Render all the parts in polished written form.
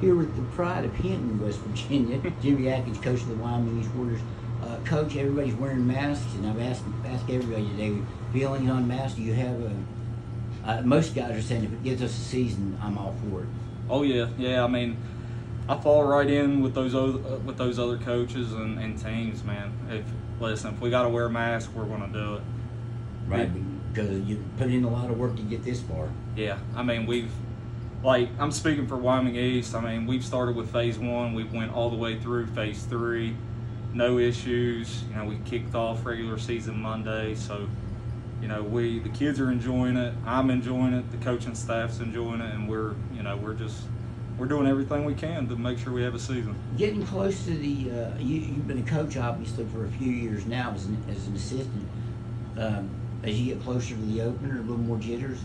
here with the pride of Hinton, West Virginia. Jimmy Adkins, coach of the Wyoming East Warriors. Coach, everybody's wearing masks, and I've asked everybody today, feelings on masks. Do you have most guys are saying if it gives us a season, I'm all for it. Oh yeah. I mean, I fall right in with those other coaches and teams, man. If we got to wear a mask, we're going to do it. Right, because you put in a lot of work to get this far. Yeah, I mean, I'm speaking for Wyoming East. I mean, we've started with phase 1. We went all the way through phase 3. No issues. We kicked off regular season Monday, so the kids are enjoying it. I'm enjoying it. The coaching staff's enjoying it, and we're doing everything we can to make sure we have a season. Getting close to the you've been a coach obviously for a few years now as an assistant. As you get closer to the opener, a little more jitters,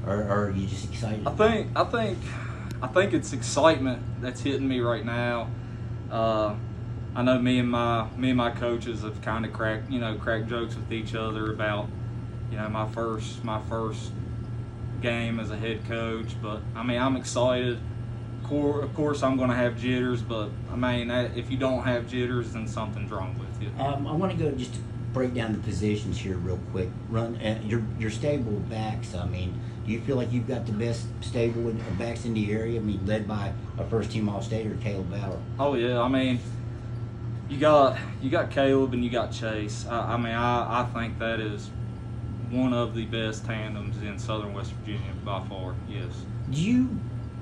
or are you just excited? I think it's excitement that's hitting me right now. I know me and my coaches have kind of cracked jokes with each other about my first game as a head coach, but I mean, I'm excited. Of course I'm going to have jitters, but I mean, if you don't have jitters, then something's wrong with you. I want to go just to break down the positions here real quick. Run your stable of backs. I mean, do you feel like you've got the best stable of backs in the area? I mean, led by a first-team All-Stater, Caleb Bauer. Oh yeah, I mean, you got Caleb and you got Chase. I think that is one of the best tandems in Southern West Virginia by far. Yes. Do you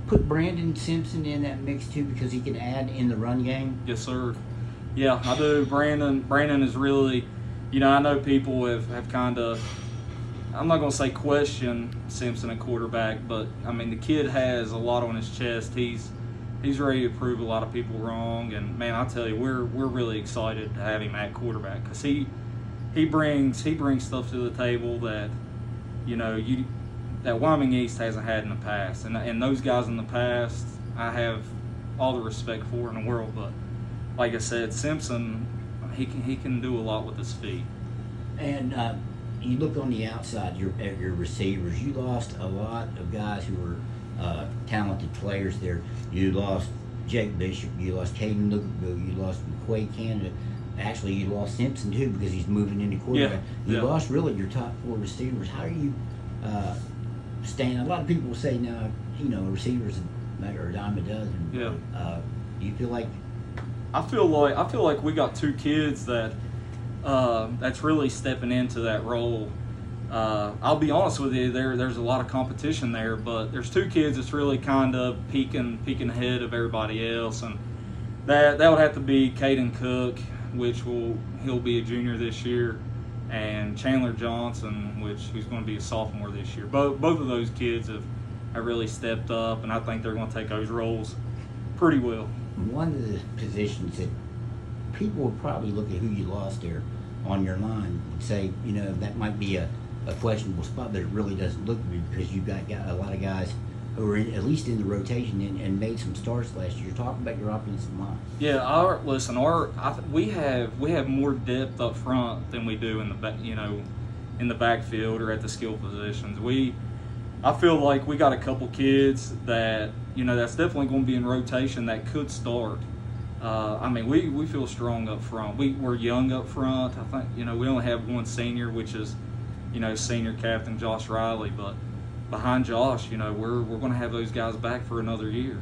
put Brandon Simpson in that mix too because he can add in the run game? Yes, sir. Yeah, I do. Brandon is really, I know people have kind of, I'm not going to say question Simpson at quarterback, but I mean the kid has a lot on his chest. He's ready to prove a lot of people wrong, and man, I tell you, we're really excited to have him at quarterback because he brings stuff to the table that that Wyoming East hasn't had in the past, and those guys in the past I have all the respect for in the world, but like I said, Simpson, he can do a lot with his feet. And you look on the outside at your receivers. You lost a lot of guys who were talented players there. You lost Jake Bishop. You lost Caden Lukaku. You lost McQuay Canada. Actually, you lost Simpson too because he's moving into quarterback. You lost really your top 4 receivers. How are you staying? A lot of people will say now, receivers matter a dime a dozen. Yeah. Do you feel like? I feel like we got 2 kids that's really stepping into that role. I'll be honest with you, there's a lot of competition there, but there's 2 kids that's really kind of peeking ahead of everybody else, and that would have to be Caden Cook, he'll be a junior this year, and Chandler Johnson, who's going to be a sophomore this year. Both of those kids have really stepped up, and I think they're going to take those roles pretty well. One of the positions that people would probably look at who you lost there on your line and say, that might be a questionable spot, but it really doesn't look good because you've got a lot of guys who are at least in the rotation and made some starts last year. Talk about your offensive line. Yeah, we have more depth up front than we do in the back, in the backfield or at the skill positions. I feel like we got a couple kids that that's definitely going to be in rotation that could start. We feel strong up front. We're young up front. I think we only have one senior, which is senior captain Josh Riley, but behind Josh, we're going to have those guys back for another year.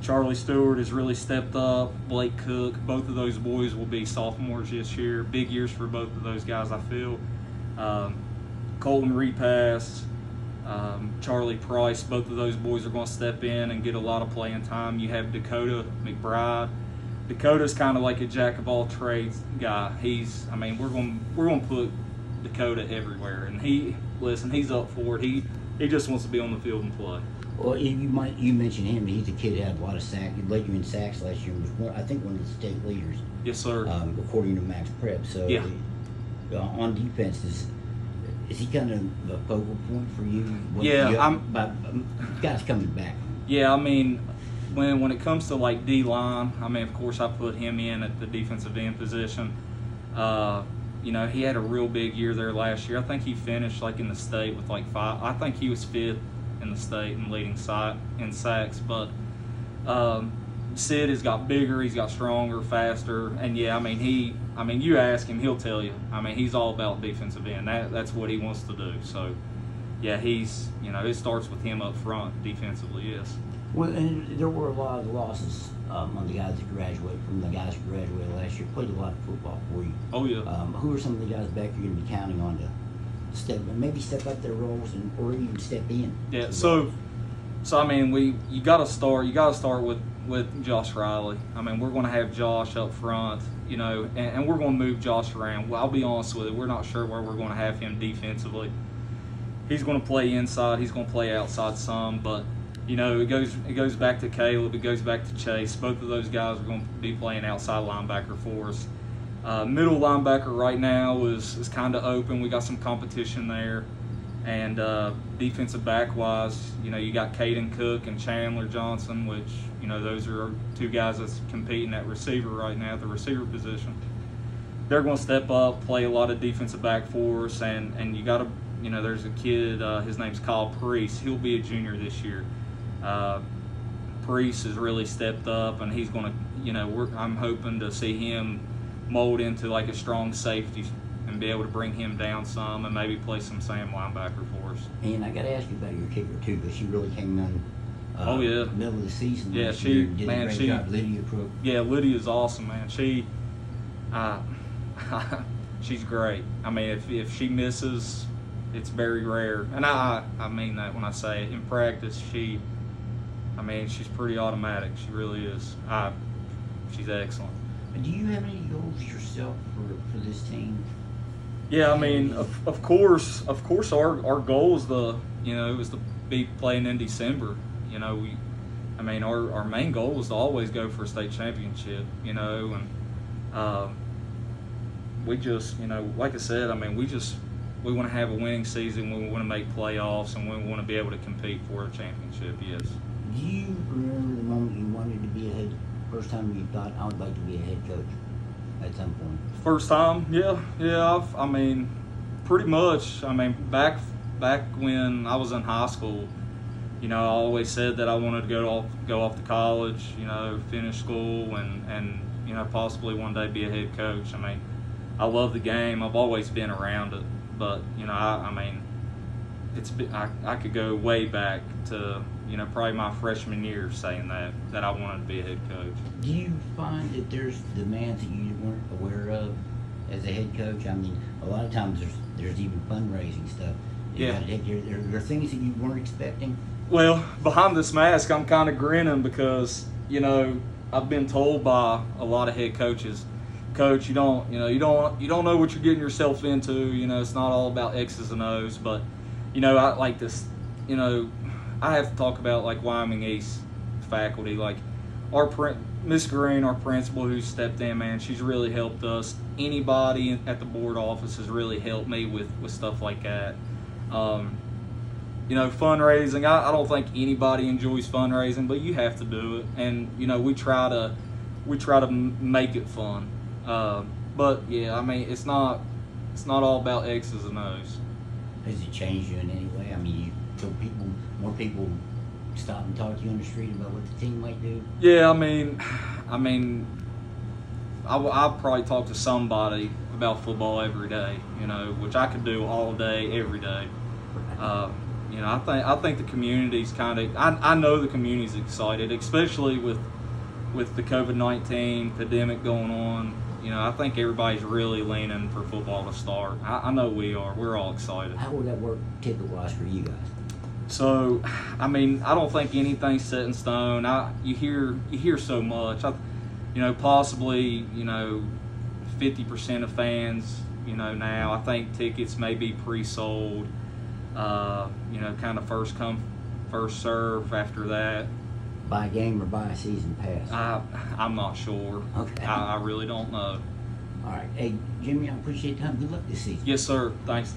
Charlie Stewart has really stepped up. Blake Cook, both of those boys will be sophomores this year. Big years for both of those guys, I feel. Colton Repass, Charlie Price, both of those boys are going to step in and get a lot of playing time. You have Dakota McBride. Dakota's kind of like a jack of all trades guy. We're going to put Dakota everywhere, and he's up for it. He just wants to be on the field and play. Well, you mentioned him. He's a kid who had a lot of sacks. He led you in sacks last year. Was I think one of the state leaders. Yes, sir. According to Max Prep. So yeah. On defense, is he kind of a focal point for you? Guys coming back. Yeah, when it comes to like D-line, of course I put him in at the defensive end position. He had a real big year there last year. I think he finished like in the state with like 5. I think he was 5th in the state and leading in sacks. But Sid has got bigger, he's got stronger, faster, and yeah, I mean, you ask him, he'll tell you. I mean, he's all about defensive end. That's what he wants to do. So, yeah, he's, it starts with him up front defensively. Yes. Well, and there were a lot of losses on the guys that graduated. From the guys who graduated last year, played a lot of football for you. Oh yeah. Who are some of the guys back you're going to be counting on to step up their roles or even step in? Yeah. So I mean, you got to start with Josh Riley. I mean, we're going to have Josh up front, and we're going to move Josh around. Well, I'll be honest with you, we're not sure where we're going to have him defensively. He's going to play inside. He's going to play outside some, but it goes back to Caleb. It goes back to Chase. Both of those guys are going to be playing outside linebacker for us. Middle linebacker right now is kind of open. We got some competition there. And defensive back wise, you got Caden Cook and Chandler Johnson, which, those are two guys that's competing at receiver right now, the receiver position. They're going to step up, play a lot of defensive back for us, and you got to, there's a kid, his name's Kyle Priest. He'll be a junior this year. Priest has really stepped up, and he's going to, I'm hoping to see him mold into like a strong safety and be able to bring him down some and maybe play some Sam linebacker for us. And I got to ask you about your kicker too, because she really came on. Oh yeah, middle of the season. Yeah, she did a great job. Lydia Crook. Yeah, Lydia's awesome, man. She's great. I mean, if she misses, it's very rare, and I mean that when I say it. In practice, she's pretty automatic. She really is. She's excellent. Do you have any goals yourself for this team? Yeah, I mean, of course, our goal is is to be playing in December. Our main goal is to always go for a state championship. And we just, like I said, we want to have a winning season. We want to make playoffs, and we want to be able to compete for a championship. Yes. Do you remember the moment you wanted to be a head? First time you thought, I would like to be a head coach at some point? First time, yeah. Pretty much. Back when I was in high school, I always said that I wanted to go off to college, finish school, and possibly one day be a head coach. I love the game. I've always been around it, but I could go way back to probably my freshman year saying that I wanted to be a head coach. Do you find that there's demands that you weren't aware of as a head coach? A lot of times there's even fundraising stuff. Yeah. There are things that you weren't expecting. Well, behind this mask, I'm kind of grinning because I've been told by a lot of head coaches, Coach, you don't know what you're getting yourself into. It's not all about X's and O's, but I like this. I have to talk about like Wyoming East faculty, like Miss Green, our principal, who stepped in. Man, she's really helped us. Anybody at the board office has really helped me with stuff like that. Fundraising. I don't think anybody enjoys fundraising, but you have to do it, and we try to make it fun. But yeah, it's not all about X's and O's. Has it changed you in any way? You feel more people stop and talk to you on the street about what the team might do? Yeah, I'll probably talk to somebody about football every day, which I could do all day, every day. I think the community's I know the community's excited, especially with the COVID-19 pandemic going on. I think everybody's really leaning for football to start. I know we are. We're all excited. How would that work ticket-wise for you guys? So, I don't think anything's set in stone. You hear so much. Possibly, 50% of fans, now. I think tickets may be pre-sold. Kind of first come, first serve after that. Buy a game or buy a season pass? I'm not sure. Okay. I really don't know. All right. Hey, Jimmy, I appreciate the time. Good luck this season. Yes, sir. Thanks.